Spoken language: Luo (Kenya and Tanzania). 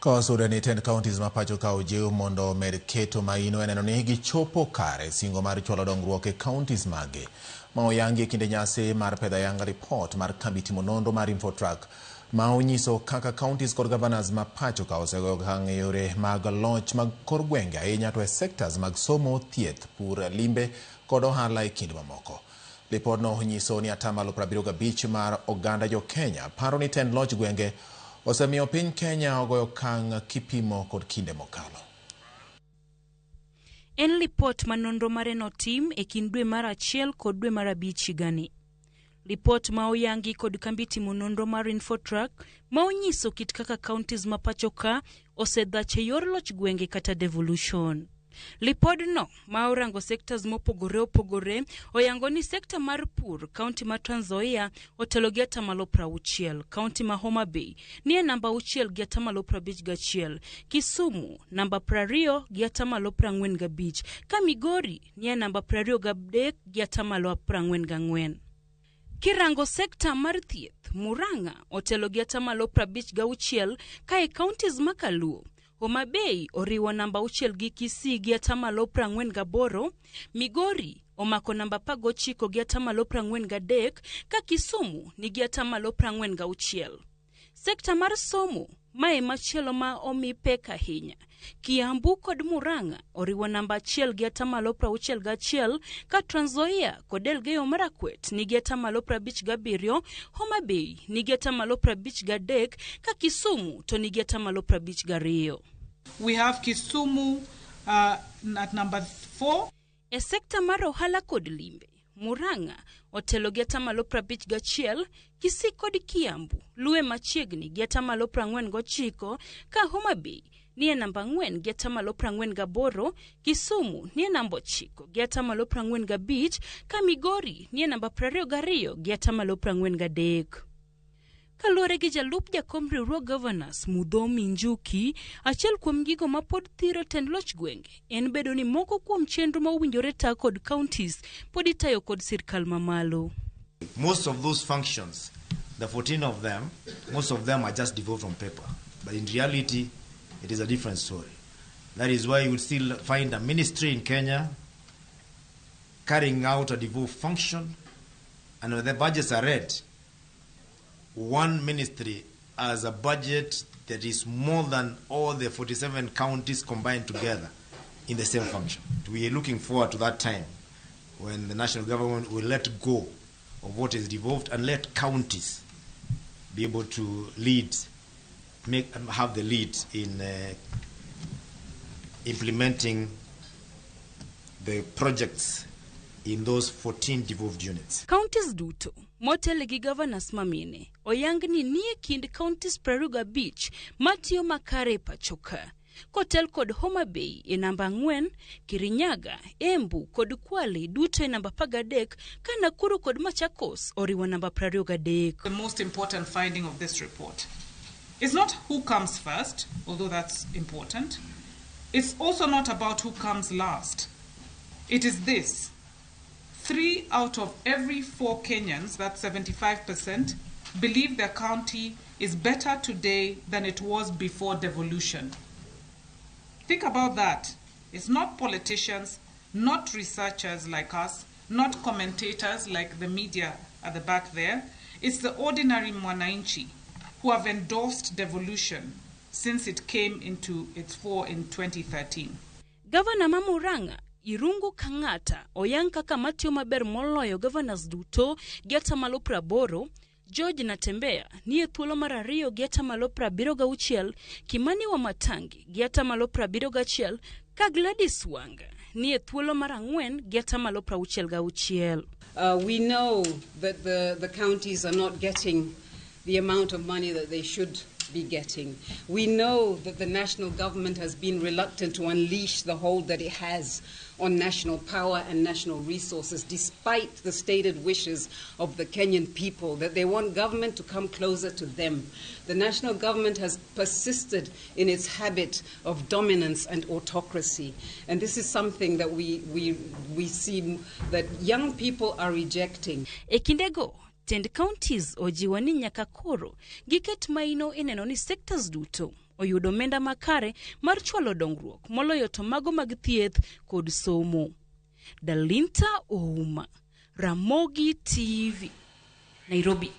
Kawasuda ni 10 counties mapacho ka ojiw mondo med keto maino eneno ni gichopo kare singo mar chwalo dongruok e counties mage. Ma oyangi kinde nyasi mar pedha yanga report mar kambi timo nonro mar Infotrak ma onyiso kaka counties kod governors mapacho ka osego okang' yore mag loch mag kor gwenge ahinya to e sektas mag somo, thieth, pur, limbe kod ohala e kind mamoko. Lipodno onyiso ni atamalo 75 mar oganda jo Kenya paro ni 10 loch gwenge osemiyo piny Kenya ogoyo okang' kipimo kod kinde mokalo. En lipot ma nonro mare notim e kind dwe mar 1 kod dwe mar 5 higani. Lipot ma oyangi kod kambi timo nonro mar Infotrak ma onyiso kit kaka counties mapacho ka osedhache yor loch gwenge kata devolution. Lipodno ma orango sektas mopogore opogore oyango ni sekta mar pur kaunti ma Trans Nzoia otelo gi atamalo 60, kaunti ma Homabay ni e namba 6 gi atamalo 51, Kisumu namba 20 gi atamalo 45, ka Migori ni e namba 23 gi atamalo 44. Kirango sekta mar thieth, Murang'a otelo gi atamalo 56, ka e counties ma Kaluo, Homabay oriwo namba 6 gi Kisii gi atamalo 48, Migori omako namba 19 gi atamalo 43, ka Kisumu nigi atamalo 46. Sekta mar somo mae machielo ma omi pek ahinya, Kiambu kod Murang'a oriwo namba 1 gi atamalo 61, ka Trans Nzoia kod Elgeyo Marakwet nigi atamalo 57, Homabay nigi atamalo 53, ka Kisumu to nigi atamalo 52. We have Kisumu at number 4. E sekta mar ohala kod limbe, Murang'a otelo gi atamalo 51, Kisii kod Kiambu luwe machiegni gi atamalo 49, ka Homabay ni e namba 4 gi atamalo 48, Kisumu ni e namba 9 gi atamalo 45, ka Migori ni e namba 22 gi atamalo 43. Kaluwore gi jalup jakom riwruog governors Mudhomi Njuki, achiel kuom gigo ma pod thiro tend loch gwenge en bedo ni moko kuom chenro ma owinjore ta kod counties pod itayo kod sirkal mamalo. Most of those functions, the 14 of them, most of them are just devolved on paper. But in reality, it is a different story. That is why you will still find a ministry in Kenya carrying out a devolved function, and when the budgets are read, one ministry has a budget that is more than all the 47 counties combined together in the same function. We are looking forward to that time when the national government will let go of what is devolved and let counties be able to lead, have the lead in implementing the projects in those 14 devolved units. Counties duto motele gi governors mamine oyangni ni e kind counties 25 matiyo makare pachoka. Kotel kod Homabay e namba 4, Kirinyaga, Embu kod Kwale duto e namba 13, ka Nakuru kod Machakos oriwo namba 23. The most important finding of this report is not who comes first, although that's important. It's also not about who comes last. It is this: 3 out of every 4 Kenyans, that's 75%, believe their county is better today than it was before devolution. Think about that. It's not politicians, not researchers like us, not commentators like the media at the back there. It's the ordinary mwananchi who have endorsed devolution since it came into its fore in 2013. Governor Murang'a Irungu Kang'ata oyang kaka matiyo maber moloyo governors duto gi atamalo 80, George Natembea ni e thuolo mar 2 gi atamalo 76, Kimani Wamatangi gi atamalo 71, ka Gladys Wanga ni e thuolo mar 4 gi atamalo 66. We know that the counties are not getting the amount of money that they should be getting. We know that the national government has been reluctant to unleash the hold that it has on national power and national resources, despite the stated wishes of the Kenyan people, that they want government to come closer to them. The national government has persisted in its habit of dominance and autocracy, and this is something that we see that young people are rejecting. Ekindego tend counties ojiwa ni nyaka koro giket maino ineno ni sectors duto oyudo omenda makare mar chwalo dongruok moloyo to mago mag thieth kod somo. Dalinta Ouma, Ramogi TV, Nairobi.